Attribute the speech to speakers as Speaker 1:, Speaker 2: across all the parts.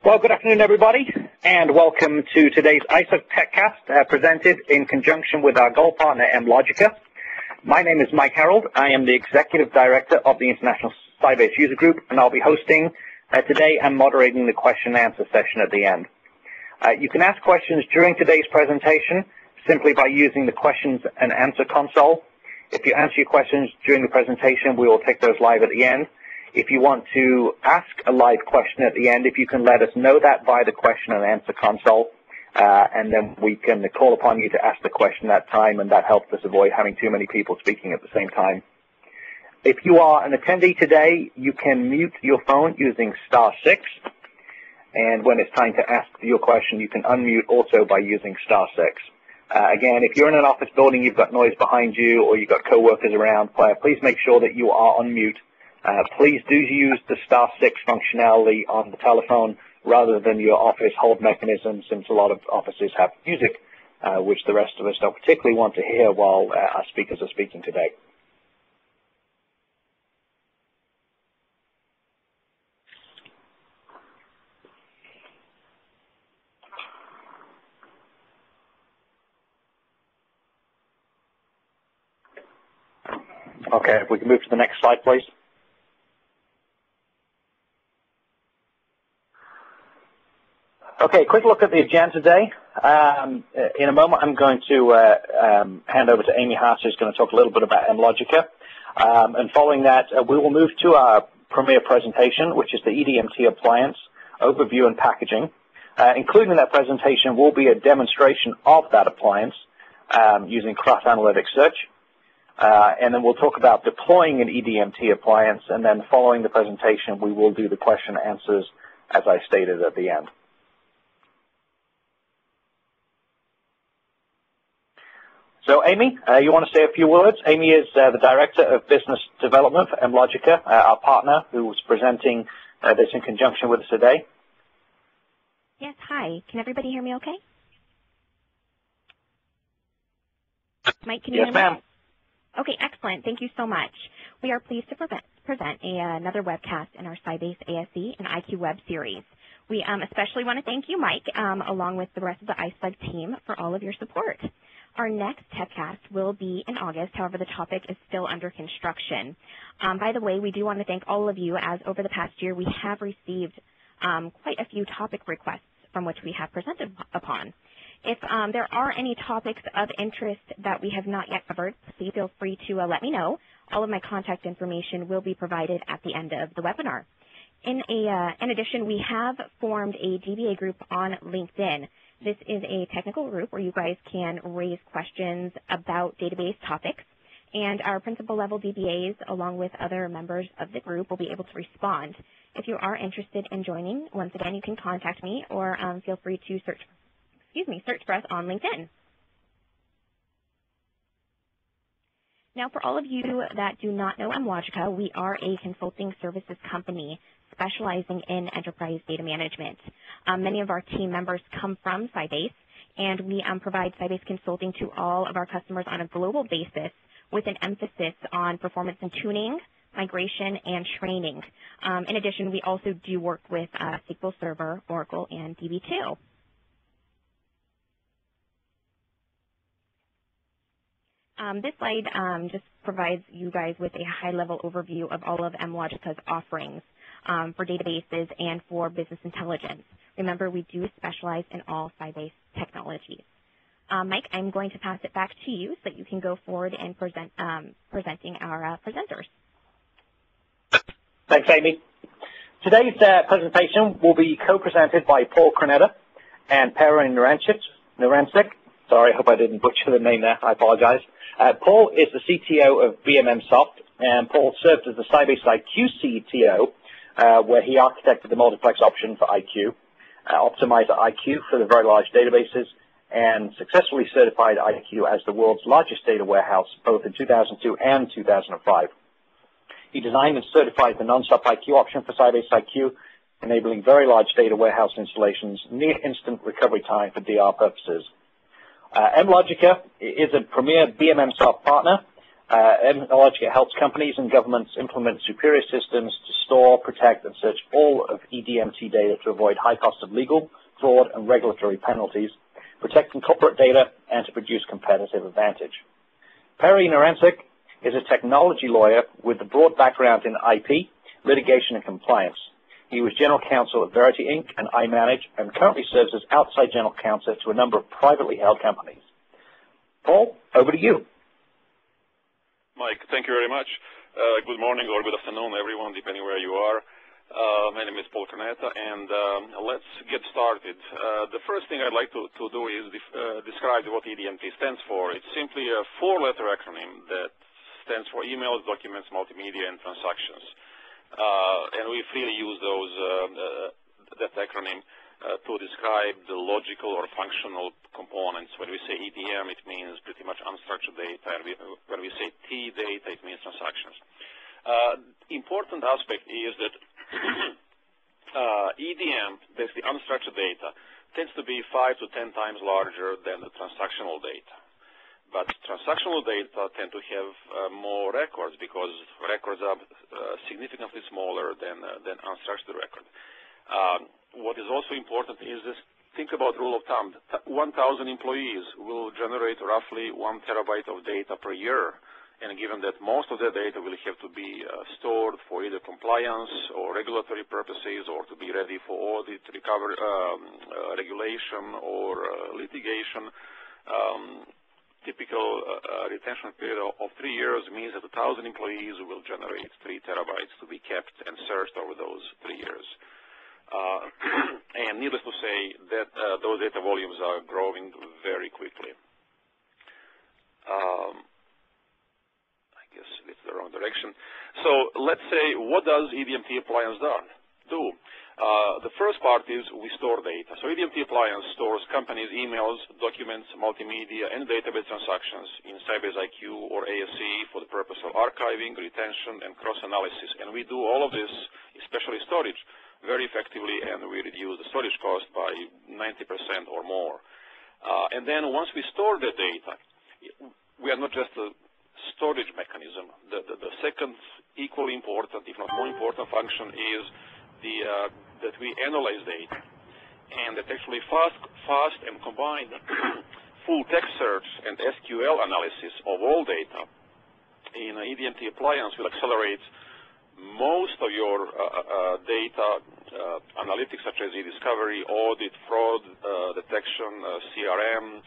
Speaker 1: Well, good afternoon, everybody, and welcome to today's ISUG TechCast, presented in conjunction with our gold partner, mLogica. My name is Mike Harold. I am the Executive Director of the International Sybase User Group, and I'll be hosting today and moderating the question and answer session at the end. You can ask questions during today's presentation simply by using the questions and answer console. If you answer your questions during the presentation, we will take those live at the end. If you want to ask a live question at the end, if you can let us know that via the question and answer console, and then we can call upon you to ask the question at that time, and that helps us avoid having too many people speaking at the same time. If you are an attendee today, you can mute your phone using *6, and when it's time to ask your question, you can unmute also by using *6. Again, if you're in an office building, you've got noise behind you, or you've got coworkers around, please make sure that you are on mute. Please do use the *6 functionality on the telephone rather than your office hold mechanism, since a lot of offices have music, which the rest of us don't particularly want to hear while our speakers are speaking today. Okay, if we can move to the next slide, please. Okay, quick look at the agenda today. In a moment, I'm going to hand over to Amy Hart, who's going to talk a little bit about mLogica. And following that, we will move to our premier presentation, which is the EDMT Appliance Overview and Packaging. Including in that presentation will be a demonstration of that appliance using Craft Analytics Search. And then we'll talk about deploying an EDMT appliance, and then following the presentation, we will do the question and answers, as I stated at the end. So, Amy, you want to say a few words? Amy is the Director of Business Development for mLogica, our partner, who is presenting this in conjunction with us today.
Speaker 2: Yes, hi. Can everybody hear me okay? Mike, can you hear me?
Speaker 1: Yes, ma'am.
Speaker 2: Okay, excellent. Thank you so much. We are pleased to present another webcast in our Sybase ASE and IQ Web series. We especially want to thank you, Mike, along with the rest of the ISUG team, for all of your support. Our next TechCast will be in August. However, the topic is still under construction. By the way, we do want to thank all of you, as over the past year we have received quite a few topic requests from which we have presented upon. If there are any topics of interest that we have not yet covered, please feel free to let me know. All of my contact information will be provided at the end of the webinar. In addition, we have formed a DBA group on LinkedIn. This is a technical group where you guys can raise questions about database topics, and our principal level DBAs, along with other members of the group, will be able to respond. If you are interested in joining, once again, you can contact me, or feel free to search for us on LinkedIn. Now, for all of you that do not know mLogica, we are a consulting services company specializing in enterprise data management. Many of our team members come from Sybase, and we provide Sybase consulting to all of our customers on a global basis with an emphasis on performance and tuning, migration, and training. In addition, we also do work with SQL Server, Oracle, and DB2. This slide just provides you guys with a high-level overview of all of mLogica's offerings for databases and for business intelligence. Remember, we do specialize in all Sybase technologies. Mike, I'm going to pass it back to you so that you can go forward and presenting our presenters.
Speaker 1: Thanks, Amy. Today's presentation will be co-presented by Paul Cronetta and Pera Nurancic. Sorry, I hope I didn't butcher the name there. I apologize. Paul is the CTO of BMM Soft, and Paul served as the Sybase IQ CTO, where he architected the multiplex option for IQ, optimized IQ for the very large databases, and successfully certified IQ as the world's largest data warehouse, both in 2002 and 2005. He designed and certified the non-stop IQ option for Sybase IQ, enabling very large data warehouse installations, near instant recovery time for DR purposes. mLogica is a premier BMM Soft partner, mLogica helps companies and governments implement superior systems to store, protect, and search all of EDMT data to avoid high costs of legal, fraud, and regulatory penalties, protecting corporate data, and to produce competitive advantage. Perry Narencic is a technology lawyer with a broad background in IP, litigation, and compliance. He was general counsel at Verity Inc. and iManage, and currently serves as outside general counsel to a number of privately held companies. Paul, over to you.
Speaker 3: Mike, thank you very much. Good morning or good afternoon, everyone, depending where you are. My name is Paul Canetta, and let's get started. The first thing I'd like to do is describe what EDMT stands for. It's simply a four-letter acronym that stands for emails, documents, multimedia, and transactions. And we freely use that acronym to describe the logical or functional components. When we say EDM, it means pretty much unstructured data. And when we say T data, it means transactions. Important aspect is that EDM, basically unstructured data, tends to be 5 to 10 times larger than the transactional data. But transactional data tend to have more records because records are significantly smaller than unstructured record. What is also important is this, think about rule of thumb. 1,000 employees will generate roughly 1 terabyte of data per year. And given that most of the data will have to be stored for either compliance or regulatory purposes or to be ready for audit, recovery, regulation, or litigation, typical retention period of 3 years means that 1,000 employees will generate 3 terabytes to be kept and searched over those 3 years. And needless to say that those data volumes are growing very quickly. I guess it's the wrong direction. So let's say, what does EDMT Appliance do? The first part is we store data. So EDMT Appliance stores companies' emails, documents, multimedia, and database transactions in Sybase IQ or ASC for the purpose of archiving, retention, and cross-analysis. And we do all of this, especially storage, very effectively, and we reduce the storage cost by 90% or more. And then once we store the data, we are not just a storage mechanism. The second equally important, if not more important function is that we analyze data, and that actually fast and combined full text search and SQL analysis of all data in EDMT Appliance will accelerate most of your data analytics, such as e-discovery, audit, fraud detection, CRM,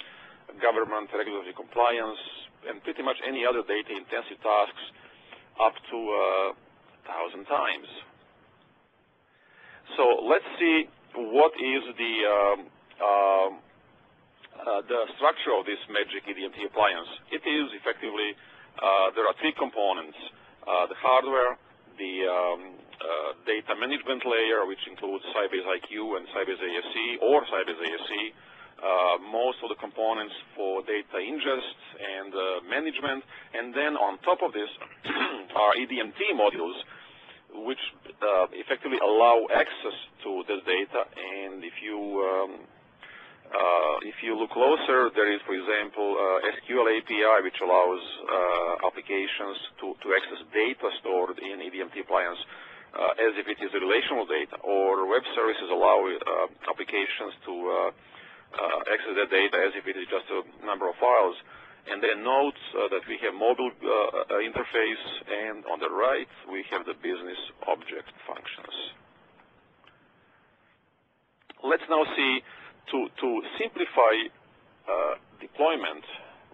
Speaker 3: government regulatory compliance, and pretty much any other data-intensive tasks up to 1,000 times. So let's see what is the structure of this magic EDMT Appliance. It is effectively, there are 3 components: the hardware, the data management layer, which includes Sybase IQ and Sybase ASC or Sybase ASC, most of the components for data ingest and management, and then on top of this are EDMT modules, which effectively allow access to this data. And if you look closer, there is, for example, SQL API, which allows applications to access data stored in EDMT Appliance as if it is relational data, or web services allow applications to access that data as if it is just a number of files. And then note that we have mobile interface, and on the right we have the business object functions. Let's now see, to simplify deployment,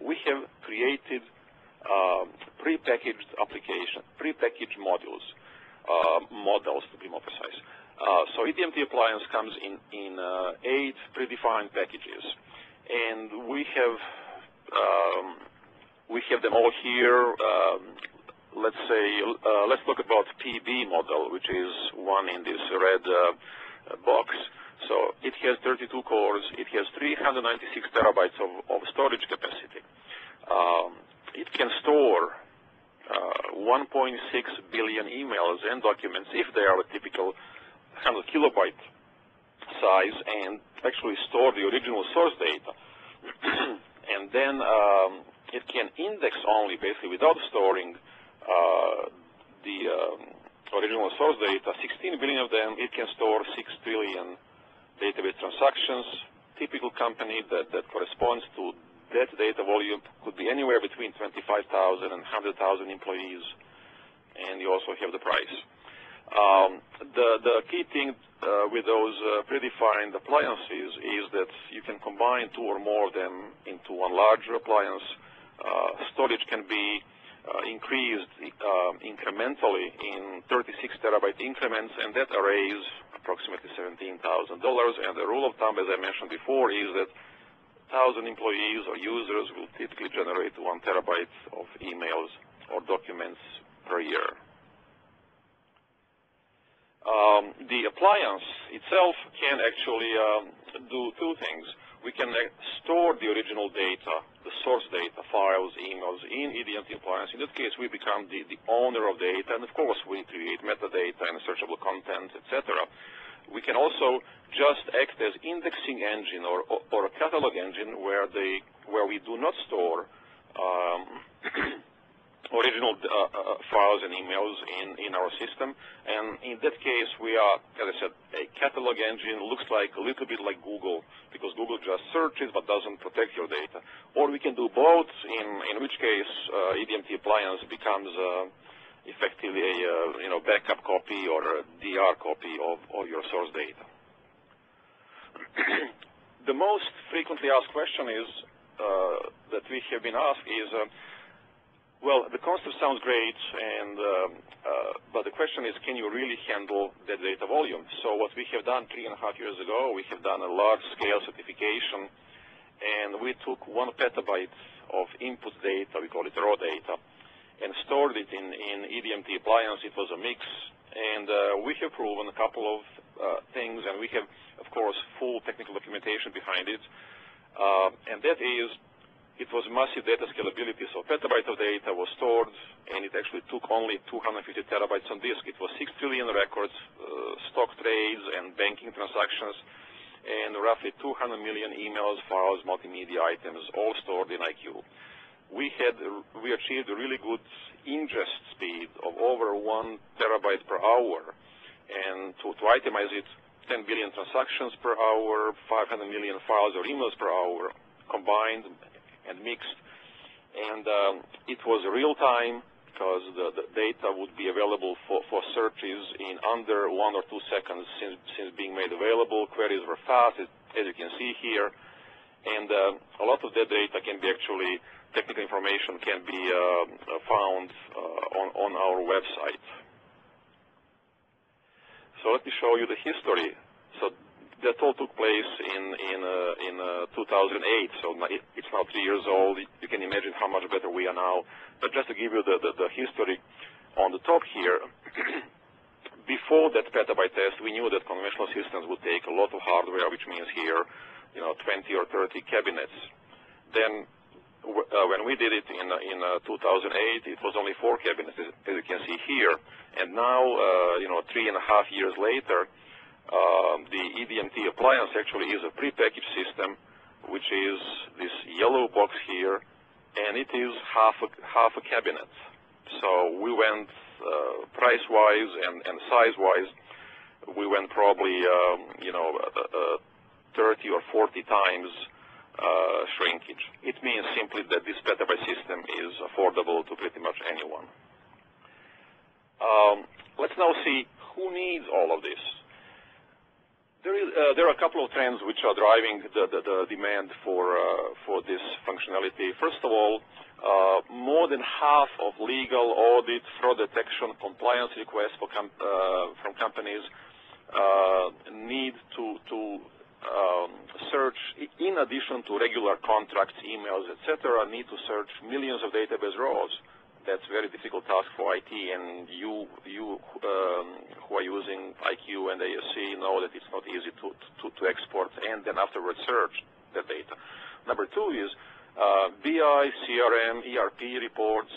Speaker 3: we have created prepackaged application, prepackaged models to be more precise. So EDMT Appliance comes in 8 predefined packages, and we have them all here. Let's say, let's talk about PB model, which is one in this red box. So it has 32 cores. It has 396 terabytes of storage capacity. It can store 1.6 billion emails and documents if they are a typical 100 kilobyte size, and actually store the original source data. And then it can index only, basically without storing the original source data, 16 billion of them. It can store 6 trillion database transactions. Typical company that corresponds to that data volume could be anywhere between 25,000 and 100,000 employees, and you also have the price. The key thing with those predefined appliances is that you can combine 2 or more of them into one larger appliance. Storage can be increased incrementally in 36 terabyte increments, and that arrays approximately $17,000. And the rule of thumb, as I mentioned before, is that 1,000 employees or users will typically generate 1 terabyte of emails or documents per year. The appliance itself can actually do 2 things. We can store the original data, the source data, files, emails in EDMT appliance. In that case, we become the owner of data, and of course, we create metadata and searchable content, etc. We can also just act as indexing engine or a catalog engine where we do not store original files and emails in our system. And in that case, we are, as I said, a catalog engine. Looks like a little bit like Google, because Google just searches but doesn't protect your data. Or we can do both, in which case EDMT appliance becomes effectively a backup copy or a DR copy of your source data. The most frequently asked question is that we have been asked is, well, the concept sounds great, but the question is, can you really handle that data volume? So what we have done 3.5 years ago, we have done a large-scale certification, and we took 1 petabyte of input data, we call it raw data, and stored it in EDMT appliance. It was a mix, and we have proven a couple of things, and we have, of course, full technical documentation behind it, and that is, it was massive data scalability, so petabyte of data was stored, and it actually took only 250 terabytes on disk. It was 6 trillion records, stock trades, and banking transactions, and roughly 200 million emails, files, multimedia items, all stored in IQ. We achieved a really good ingest speed of over 1 terabyte per hour, and to itemize it, 10 billion transactions per hour, 500 million files or emails per hour combined and mixed, and it was real time because the data would be available for searches in under 1 or 2 seconds since being made available. Queries were fast, as you can see here, and a lot of that data can be actually, technical information can be found on our website. So let me show you the history. So that all took place in 2008, so it's now 3 years old. You can imagine how much better we are now. But just to give you the history on the top here, before that petabyte test, we knew that conventional systems would take a lot of hardware, which means here, 20 or 30 cabinets. Then when we did it in 2008, it was only 4 cabinets, as you can see here. And now, 3.5 years later, the EDMT appliance actually is a prepackaged system, which is this yellow box here, and it is half a cabinet. So we went price-wise and size-wise, we went probably 30 or 40 times shrinkage. It means simply that this petabyte system is affordable to pretty much anyone. Let's now see who needs all of this. There are a couple of trends which are driving the demand for this functionality. First of all, more than half of legal, audit, fraud detection, compliance requests from companies need to search, in addition to regular contracts, emails, etc., need to search millions of database rows. That's a very difficult task for IT, and you who are using IQ and ASC know that it's not easy to export and then afterwards search the data. Number 2 is BI, CRM, ERP reports.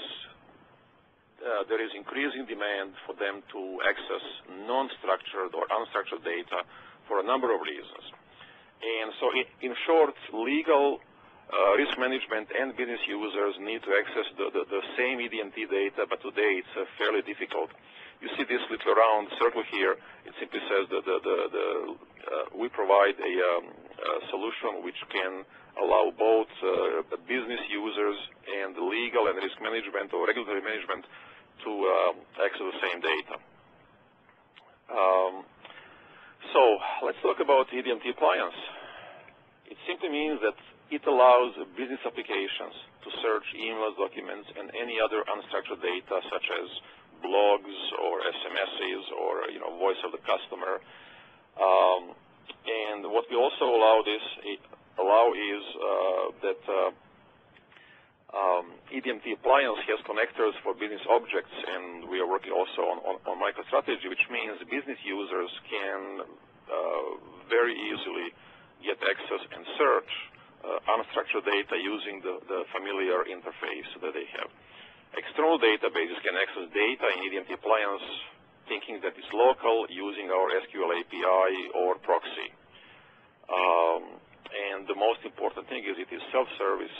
Speaker 3: There is increasing demand for them to access non-structured or unstructured data for a number of reasons. And so in short, legal risk management and business users need to access the same EDMT data, but today it's fairly difficult. You see this little round circle here. It simply says that we provide a solution which can allow both business users and legal and risk management or regulatory management to access the same data. So let's talk about EDMT Appliance. It simply means that it allows business applications to search emails, documents, and any other unstructured data such as blogs or SMSs or voice of the customer. And what we also allow is that EDMT Appliance has connectors for business objects, and we are working also on MicroStrategy, which means business users can very easily get access and search unstructured data using the familiar interface that they have. External databases can access data in EDMT Appliance thinking that it's local using our SQL API or proxy. And the most important thing is it is self-service,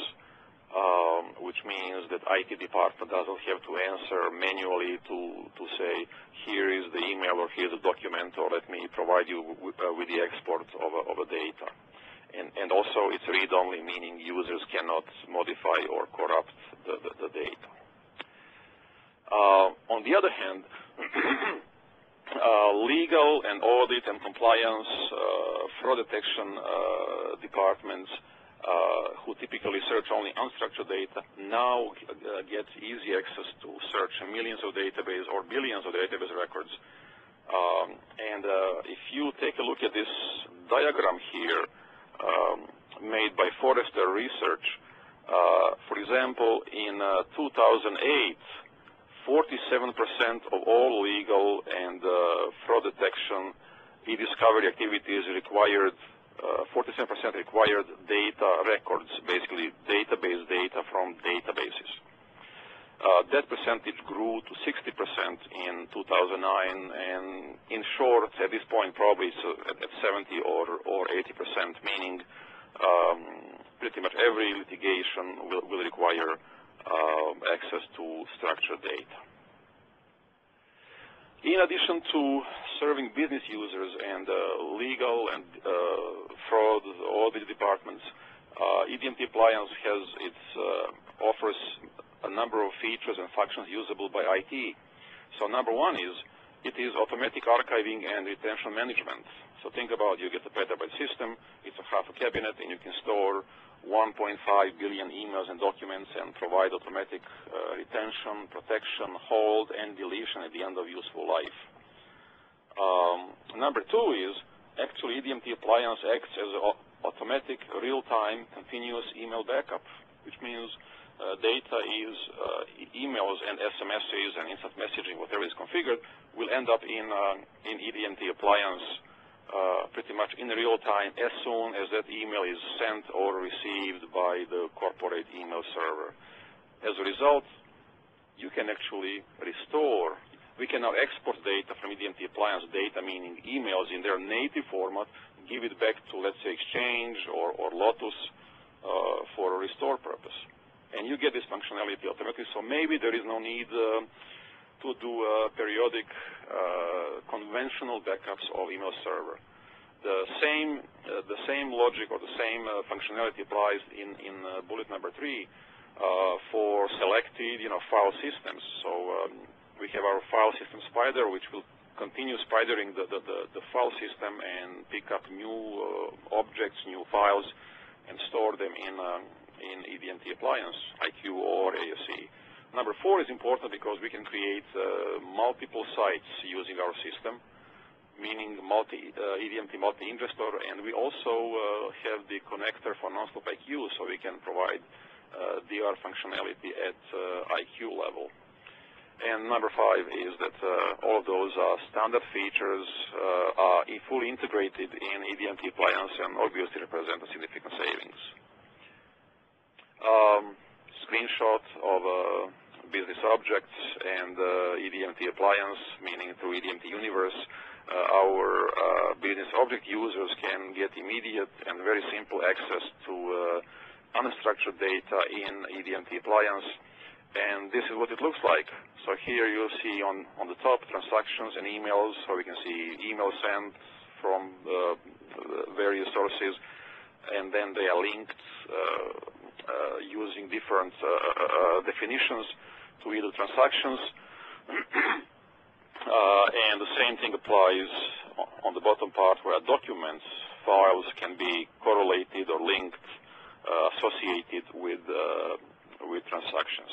Speaker 3: which means that IT department doesn't have to answer manually to say, here is the email or here's the document, or let me provide you with the export of a data. And also it's read-only, meaning users cannot modify or corrupt the data. On the other hand, legal and audit and compliance, fraud detection departments who typically search only unstructured data now get easy access to search millions of database or billions of database records. And if you take a look at this diagram here, made by Forrester Research, for example, in 2008, 47% of all legal and fraud detection e-discovery activities required, 47% required data records, basically database data from databases. That percentage grew to 60% in 2009, and in short, at this point, probably it's at 70 or 80%, meaning pretty much every litigation will require access to structured data. In addition to serving business users and legal and fraud audit departments, EDMT Appliance offers a number of features and functions usable by IT. So number one is it is automatic archiving and retention management. So think about, you get a petabyte system, it's a half a cabinet, and you can store 1.5 billion emails and documents and provide automatic retention, protection, hold, and deletion at the end of useful life. Number two is actually EDMT Appliance acts as an automatic, real-time, continuous email backup, which means data is emails and SMSs and instant messaging, whatever is configured, will end up in EDMT Appliance pretty much in real time as soon as that email is sent or received by the corporate email server. As a result, you can actually restore. We can now export data from EDMT Appliance, data meaning emails in their native format, give it back to, let's say, Exchange or Lotus for a restore purpose. And you get this functionality automatically, so maybe there is no need to do periodic conventional backups of email server. The same logic or the same functionality applies in bullet number 3 for selected file systems. So we have our file system spider, which will continue spidering the file system and pick up new objects, new files, and store them in EDMT Appliance, IQ or ASE. Number 4 is important because we can create multiple sites using our system, meaning EDMT multi-ingestor, and we also have the connector for nonstop IQ, so we can provide DR functionality at IQ level. And number 5 is that all of those standard features are fully integrated in EDMT Appliance and obviously represent a significant savings. Screenshot of business objects and EDMT Appliance, meaning through EDMT Universe, our business object users can get immediate and very simple access to unstructured data in EDMT Appliance, and this is what it looks like. So here you'll see on the top transactions and emails, so we can see email sent from various sources, and then they are linked using different definitions to either transactions. And the same thing applies on the bottom part, where documents, files can be correlated or linked, associated with transactions.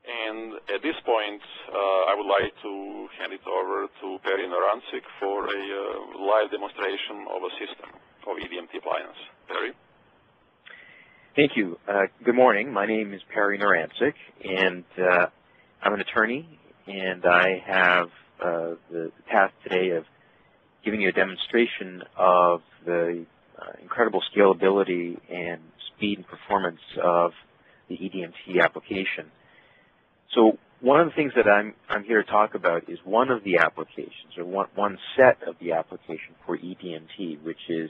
Speaker 3: And at this point, I would like to hand it over to Perry Narancic for a live demonstration of a system of EDMT Appliance. Perry?
Speaker 4: Thank you. Good morning. My name is Perry Narancic, and I'm an attorney, and I have the task today of giving you a demonstration of the incredible scalability and speed and performance of the EDMT application. So one of the things that I'm here to talk about is one of the applications, or one set of the application for EDMT, which is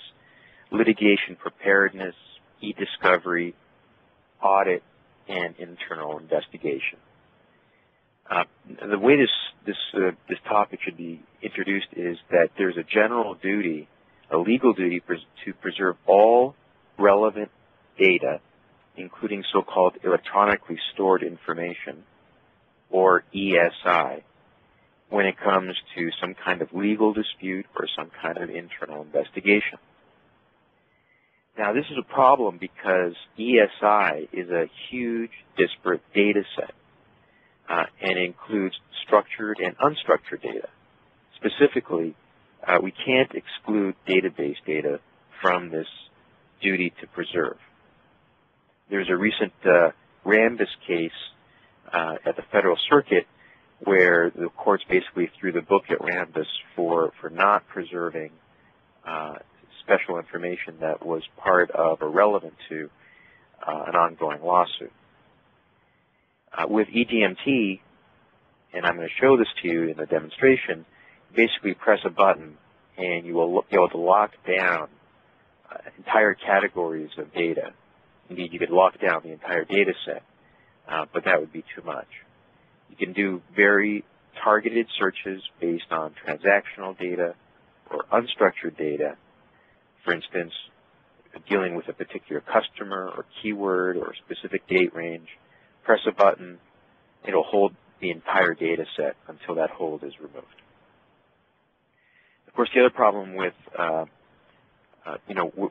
Speaker 4: litigation preparedness, e-discovery, audit, and internal investigation. The way this topic should be introduced is that there's a general duty, a legal duty to preserve all relevant data, including so-called electronically stored information, or ESI, when it comes to some kind of legal dispute or some kind of internal investigation. Now, this is a problem because ESI is a huge, disparate data set, and includes structured and unstructured data. Specifically, we can't exclude database data from this duty to preserve. There's a recent Rambus case at the Federal Circuit where the courts basically threw the book at Rambus for not preserving special information that was part of or relevant to an ongoing lawsuit. With EDMT, and I'm going to show this to you in the demonstration, basically press a button and you will be able to lock down entire categories of data. Indeed, you could lock down the entire data set, but that would be too much. You can do very targeted searches based on transactional data or unstructured data. For instance, dealing with a particular customer or keyword or specific date range. Press a button, it'll hold the entire data set until that hold is removed. Of course, the other problem with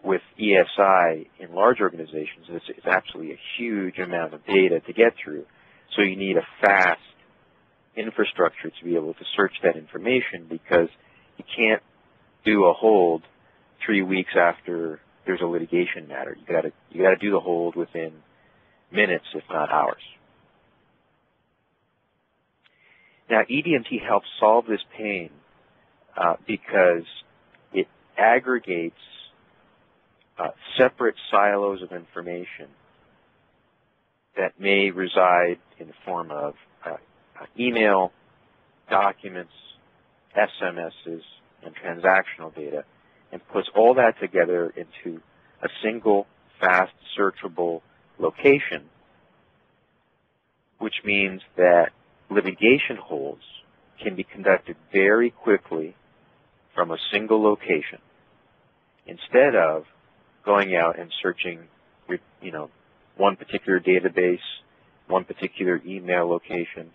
Speaker 4: with ESI in large organizations is it's absolutely a huge amount of data to get through. So you need a fast infrastructure to be able to search that information, because you can't do a hold 3 weeks after there's a litigation matter. You got to do the hold within minutes, if not hours. Now, EDMT helps solve this pain because it aggregates separate silos of information that may reside in the form of email, documents, SMSs, and transactional data, and puts all that together into a single, fast, searchable location, which means that litigation holds can be conducted very quickly from a single location, instead of going out and searching, one particular database, one particular email location,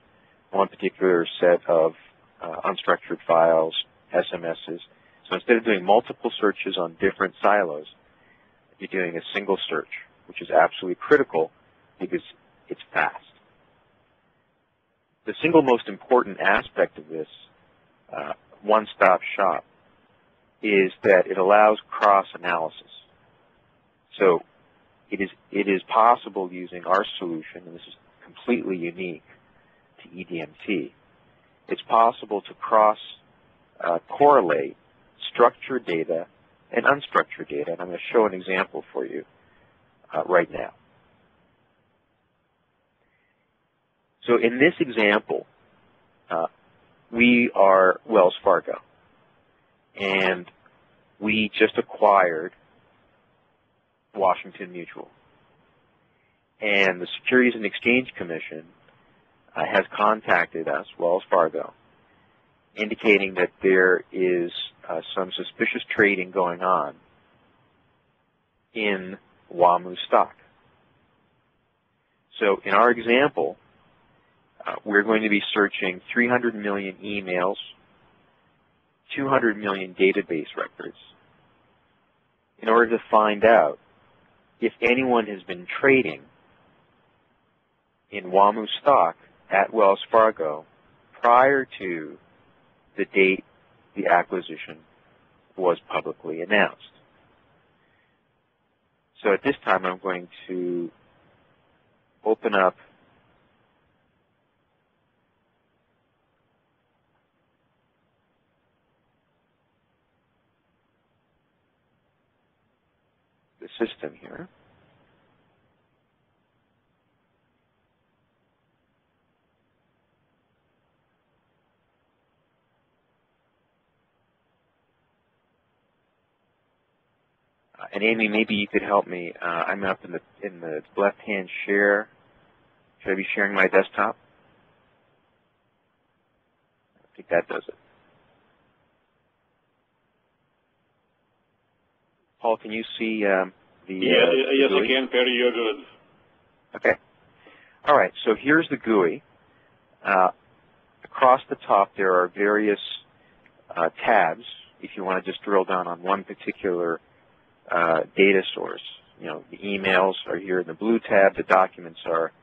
Speaker 4: one particular set of unstructured files, SMSs. So instead of doing multiple searches on different silos, you're doing a single search, which is absolutely critical because it's fast. The single most important aspect of this one-stop shop is that it allows cross-analysis. So it is possible using our solution, and this is completely unique to EDMT, it's possible to correlate structured data and unstructured data, and I'm going to show an example for you right now. So in this example, we are Wells Fargo, and we just acquired Washington Mutual. And the Securities and Exchange Commission has contacted us, Wells Fargo, indicating that there is some suspicious trading going on in WAMU stock. So in our example, we're going to be searching 300 million emails, 200 million database records, in order to find out if anyone has been trading in WAMU stock at Wells Fargo prior to the date the acquisition was publicly announced. So at this time, I'm going to open up the system here. And Amy, maybe you could help me. I'm up in the left-hand share. Should I be sharing my desktop? I think that does it. Paul, can you see the?
Speaker 3: Yes, I can, Perry. You're good.
Speaker 4: Okay. All right. So here's the GUI. Across the top, there are various tabs. If you want to just drill down on one particular data source, you know, the emails are here in the blue tab, the documents are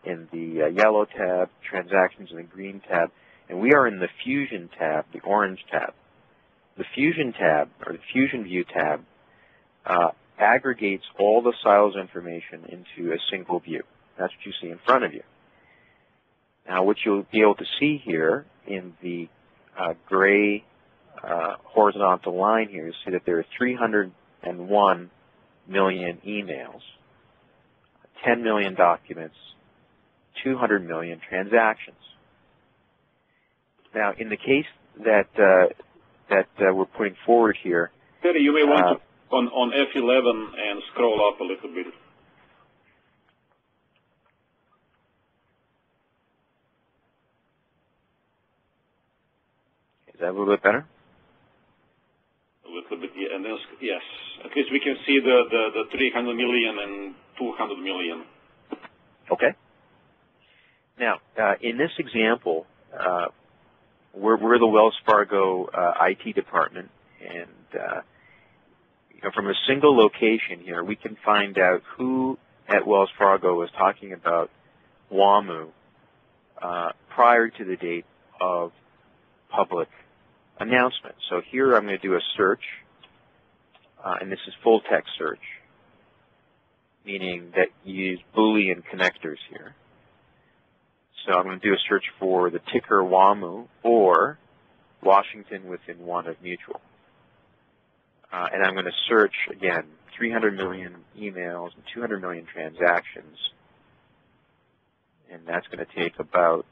Speaker 4: in the yellow tab, transactions in the green tab, and we are in the Fusion tab, the orange tab. The Fusion tab, or the Fusion View tab, aggregates all the silos information into a single view. That's what you see in front of you. Now, what you'll be able to see here in the gray horizontal line here, you see that there are 301 million emails, 10 million documents, 200 million transactions. Now, in the case that we're putting forward here,
Speaker 3: Perry, you may want to on F11 and scroll up a little bit.
Speaker 4: Is that a little bit better?
Speaker 3: A little bit, yeah, and then yes. At least we can see the 300 million and 200 million.
Speaker 4: Okay. Now, in this example, we're the Wells Fargo IT department, and you know, from a single location here, we can find out who at Wells Fargo was talking about WAMU prior to the date of public announcement. So here I'm going to do a search, and this is full text search, meaning that you use Boolean connectors here. So I'm going to do a search for the ticker WAMU or Washington within one of mutual. And I'm going to search, again, 300 million emails and 200 million transactions. And that's going to take about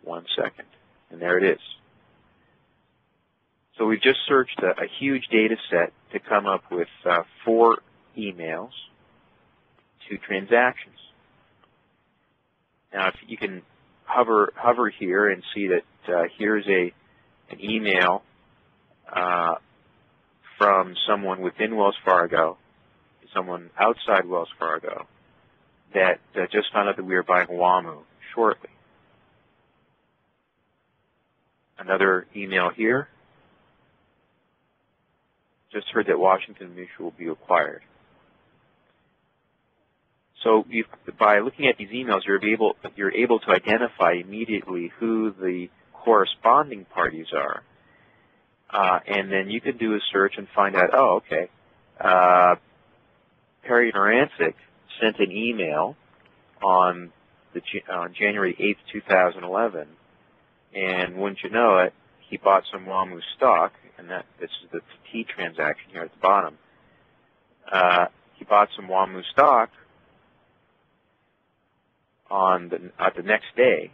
Speaker 4: 1 second. And there it is. So we've just searched a huge data set to come up with 4 emails, 2 transactions. Now, if you can hover here and see that here's an email from someone within Wells Fargo, someone outside Wells Fargo, that just found out that we were buying WAMU shortly. Another email here. Just heard that Washington Mutual will be acquired. So by looking at these emails, you're able to identify immediately who the corresponding parties are. And then you can do a search and find out, oh, okay, Perry Narancic sent an email on January 8th, 2011, and wouldn't you know it, he bought some WAMU stock, and this is the T transaction here at the bottom. He bought some WAMU stock on the next day,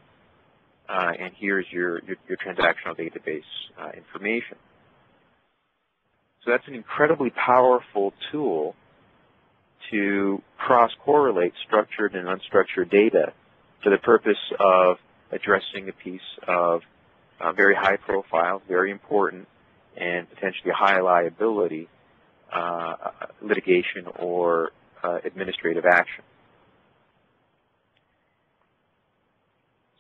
Speaker 4: and here's your transactional database information. So that's an incredibly powerful tool to cross-correlate structured and unstructured data for the purpose of addressing a piece of very high profile, very important, and potentially high liability litigation or administrative action.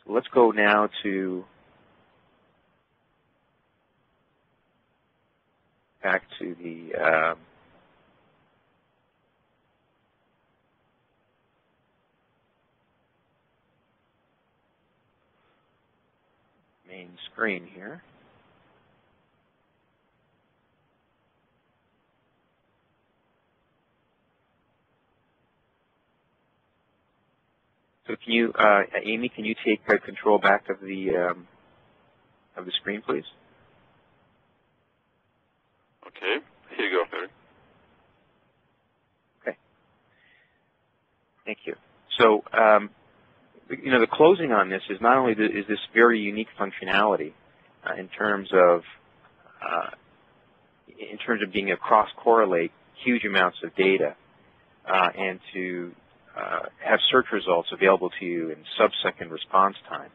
Speaker 4: So let's go now to back to the main screen here. So can you, Amy, can you take control back of the screen, please?
Speaker 3: Okay, here you go, Perry.
Speaker 4: Okay. Thank you. So, you know, the closing on this is not only is this very unique functionality in terms of being able to cross-correlate huge amounts of data and to have search results available to you in sub-second response time,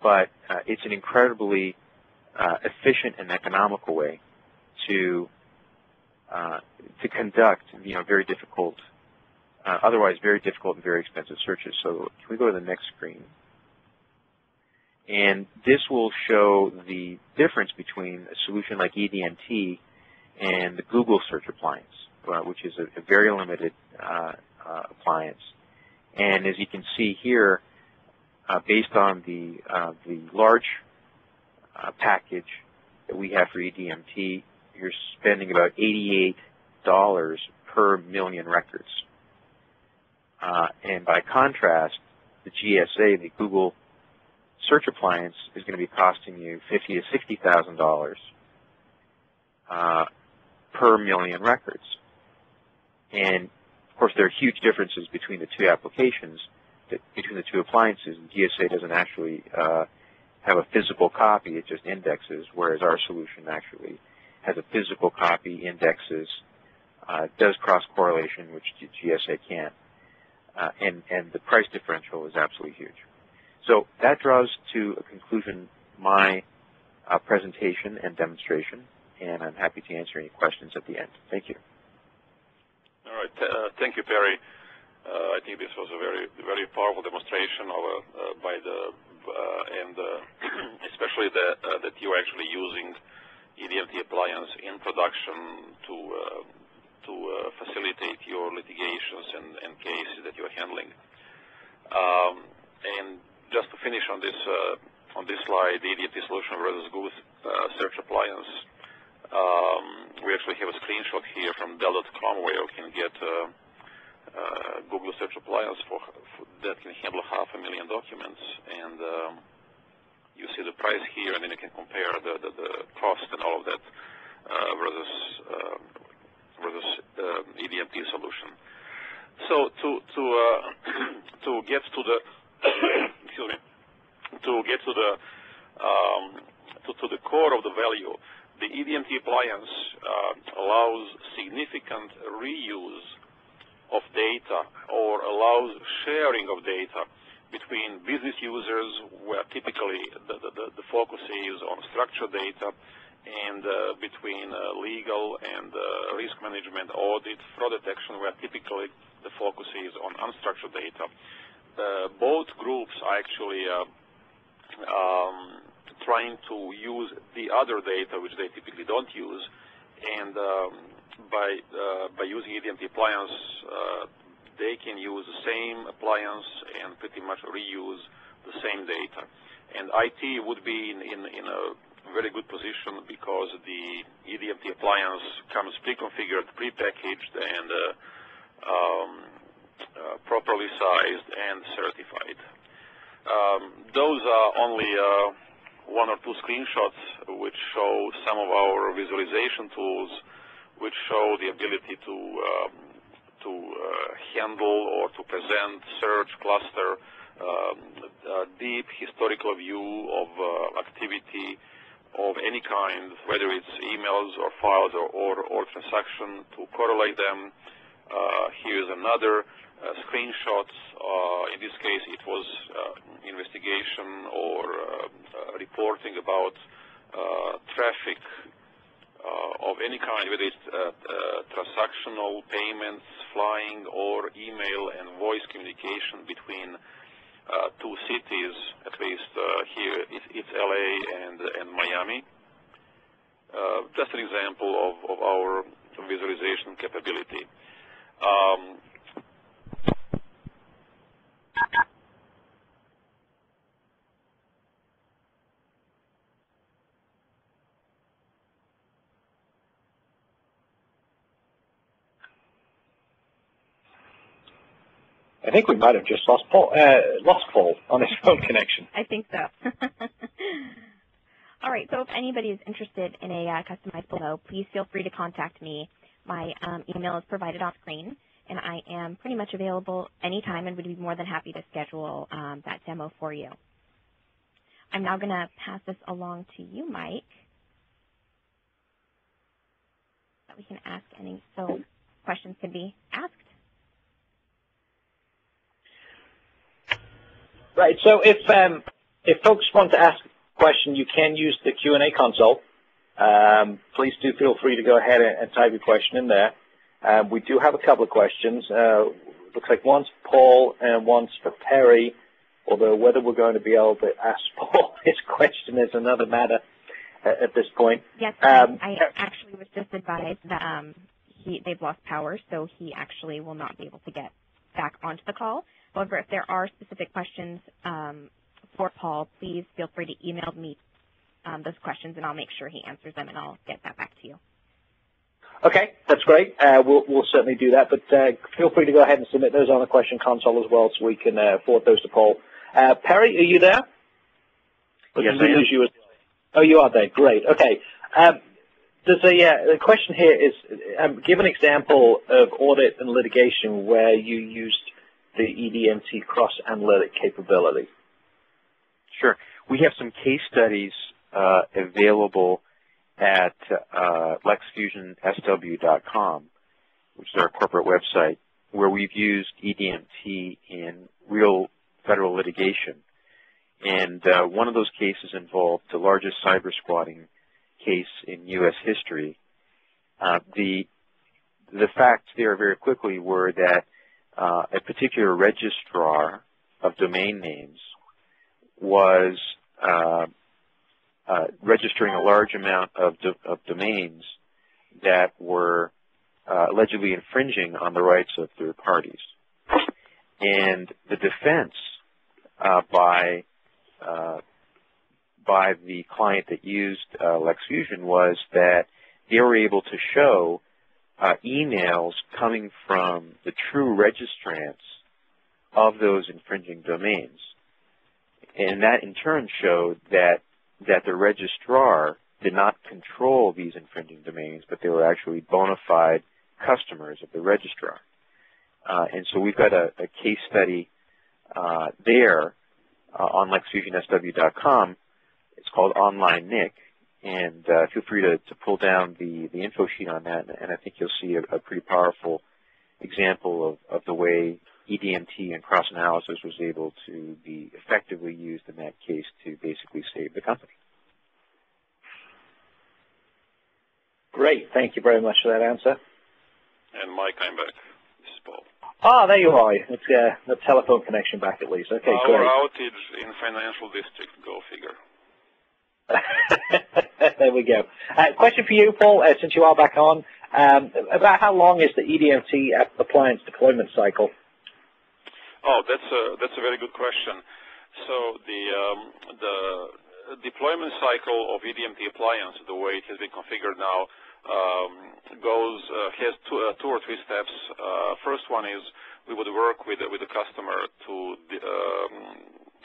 Speaker 4: but it's an incredibly efficient and economical way to conduct, you know, very difficult, otherwise very difficult and very expensive searches. So can we go to the next screen? And this will show the difference between a solution like EDMT and the Google Search Appliance, which is a very limited appliance. And as you can see here, based on the large package that we have for EDMT, you're spending about $88 per million records. And by contrast, the GSA, the Google Search Appliance, is going to be costing you $50,000 to $60,000 per million records. And of course, there are huge differences between the two applications, between the two appliances. The GSA doesn't actually have a physical copy; it just indexes, whereas our solution actually has a physical copy, indexes, does cross-correlation, which the GSA can't, and the price differential is absolutely huge. So that draws to a conclusion my presentation and demonstration, and I'm happy to answer any questions at the end. Thank you.
Speaker 3: All right. Thank you, Perry. I think this was a very powerful demonstration of especially that you're actually using EDMT appliance in production to facilitate your litigations and cases that you're handling. And just to finish on this slide, the EDMT solution versus Google Search Appliance. We actually have a screenshot here from Dell.com where you can get Google Search Appliance that can handle 500,000 documents, and you see the price here, and then you can compare the cost and all of that versus EDMT solution. So to get to the excuse me, to get to the core of the value. The EDMT appliance allows significant reuse of data or allows sharing of data between business users, where typically the focus is on structured data, and between legal and risk management, audit, fraud detection, where typically the focus is on unstructured data. Both groups are actually trying to use the other data which they typically don't use, and by using EDMT appliance, they can use the same appliance and pretty much reuse the same data. And IT would be in a very good position because the EDMT appliance comes pre-configured, pre-packaged, and properly sized and certified. Those are only one or two screenshots which show some of our visualization tools, which show the ability to handle or to present, search, cluster, deep historical view of activity of any kind, whether it's emails or files or transaction, to correlate them, Here's another screenshot. In this case, it was investigation or reporting about traffic of any kind, whether it's transactional payments, flying, or email and voice communication between two cities. At least here it's LA and Miami. Just an example of our visualization capability.
Speaker 1: I think we might have just lost Paul on his phone connection.
Speaker 2: I think so. All right, so if anybody is interested in a customized flow, please feel free to contact me. My email is provided off screen, and I am pretty much available anytime and would be more than happy to schedule that demo for you. I'm now going to pass this along to you, Mike, so we can ask any, so questions can be asked.
Speaker 1: Right. So if folks want to ask a question, you can use the Q&A console. Please do feel free to go ahead and type your question in there. We do have a couple of questions. Looks like one's Paul and one's for Perry, although whether we're going to be able to ask Paul his question is another matter at this point.
Speaker 2: Yes, I actually was just advised that they've lost power, so he actually will not be able to get back onto the call. However, if there are specific questions for Paul, please feel free to email me those questions, and I'll make sure he answers them, and I'll get that back to you.
Speaker 1: Okay, that's great. We'll certainly do that, but feel free to go ahead and submit those on the question console as well, so we can forward those to Paul. Perry, are you there?
Speaker 4: Yes, I am.
Speaker 1: Oh, you are there. Great. Okay. The question here is, give an example of audit and litigation where you used the EDMT cross-analytic capability.
Speaker 4: Sure. We have some case studies available at lexfusionsw.com, which is our corporate website, where we've used EDMT in real federal litigation. And one of those cases involved the largest cyber squatting case in U.S. history. The facts there very quickly were that a particular registrar of domain names was registering a large amount of domains that were allegedly infringing on the rights of third parties. And the defense by the client that used LexFusion was that they were able to show emails coming from the true registrants of those infringing domains. And that in turn showed that the registrar did not control these infringing domains, but they were actually bona fide customers of the registrar. And so we've got a case study there on lexfusionsw.com. It's called Online NIC, and feel free to pull down the info sheet on that, and I think you'll see a pretty powerful example of the way EDMT and cross-analysis was able to be effectively used in that case to basically save the company.
Speaker 1: Great. Thank you very much for that answer.
Speaker 3: And Mike, I'm back. This is Paul.
Speaker 1: Ah, there you are. It's the telephone connection back at least. Okay,
Speaker 3: Our
Speaker 1: great.
Speaker 3: outage in financial district, go figure.
Speaker 1: There we go. Question for you, Paul, since you are back on, about how long is the EDMT appliance deployment cycle?
Speaker 3: Oh, that's a very good question. So the deployment cycle of EDMT appliance, the way it has been configured now, has two or three steps. First one is we would work with the customer to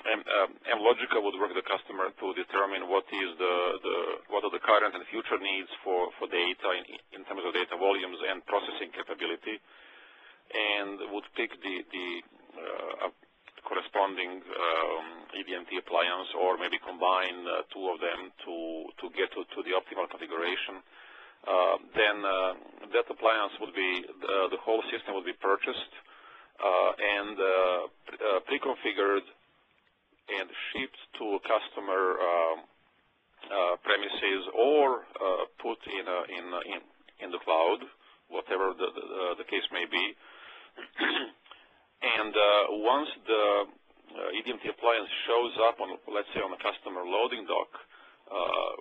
Speaker 3: mLogica would work with the customer to determine what are the current and future needs for data in terms of data volumes and processing capability, and would pick the corresponding EDMT appliance, or maybe combine two of them to get to the optimal configuration. Then that appliance would be, the whole system would be purchased and pre-configured and shipped to customer premises or put in the cloud, whatever the case may be. And once the EDMT appliance shows up on, let's say, on a customer loading dock,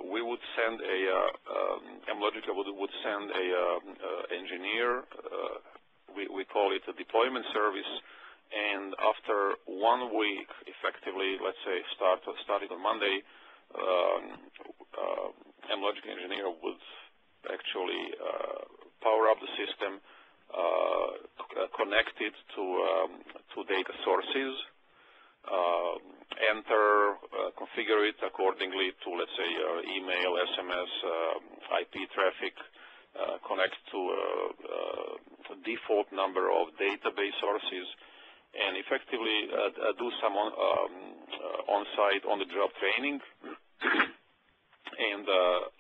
Speaker 3: we would send mLogica would send a engineer. We call it a deployment service, and after 1 week, effectively, let's say, starting on Monday, mLogica engineer would actually power up the system, connect it to data sources, enter, configure it accordingly to, let's say, email, SMS, IP traffic, connect to a default number of database sources, and effectively do some on-site, on-the-job training. And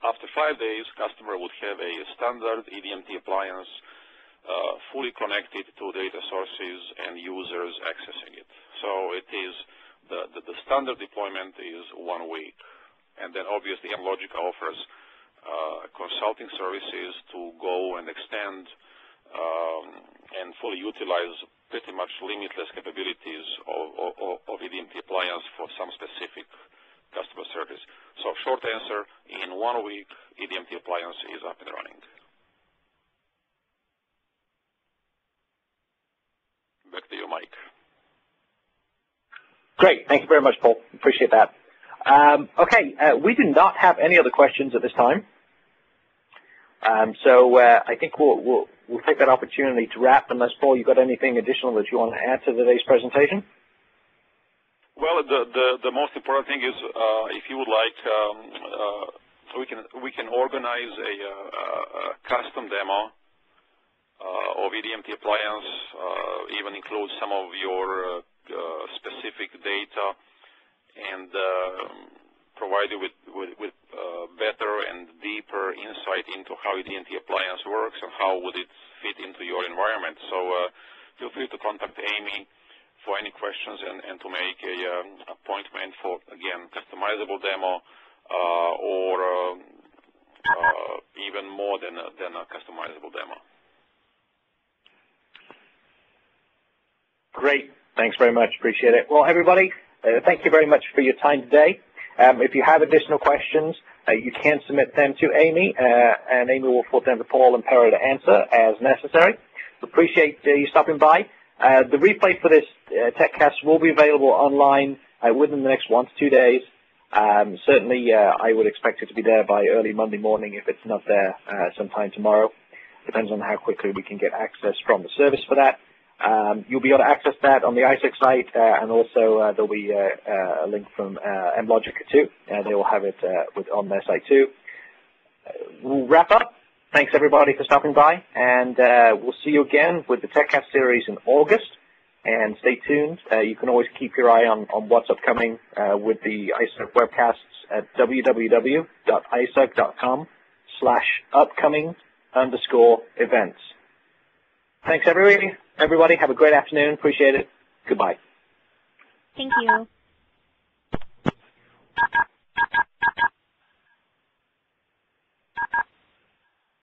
Speaker 3: after 5 days, customer would have a standard EDMT appliance fully connected to data sources and users accessing it. So it is the standard deployment is 1 week, and then obviously mLogica offers consulting services to go and extend and fully utilize pretty much limitless capabilities of EDMT appliance for some specific customer service. So short answer, in 1 week, EDMT appliance is up and running. Back to you, Mike.
Speaker 1: Great. Thank you very much, Paul. Appreciate that. Okay, we do not have any other questions at this time. So I think we'll take that opportunity to wrap, unless, Paul, you've got anything additional that you want to add to today's presentation?
Speaker 3: Well, the most important thing is, if you would like, we can organize a custom demo of EDMT appliance, even include some of your specific data, and provide you with better and deeper insight into how EDMT appliance works and how would it fit into your environment. So feel free to contact Amy for any questions and to make a appointment for, again, customizable demo or even more than a customizable demo.
Speaker 1: Great. Thanks very much. Appreciate it. Well, everybody, thank you very much for your time today. If you have additional questions, you can submit them to Amy, and Amy will forward them to Paul and Perry to answer as necessary. Appreciate you stopping by. The replay for this TechCast will be available online within the next 1 to 2 days. Certainly, I would expect it to be there by early Monday morning, if it's not there sometime tomorrow. Depends on how quickly we can get access from the service for that. You'll be able to access that on the ISUG site, and also there'll be a link from mLogica too. They will have it on their site too. We'll wrap up. Thanks everybody for stopping by, and we'll see you again with the TechCast series in August. And stay tuned. You can always keep your eye on what's upcoming with the ISUG webcasts at www.isug.com/upcoming_events. Thanks everybody. Everybody, have a great afternoon. Appreciate it. Goodbye.
Speaker 2: Thank you.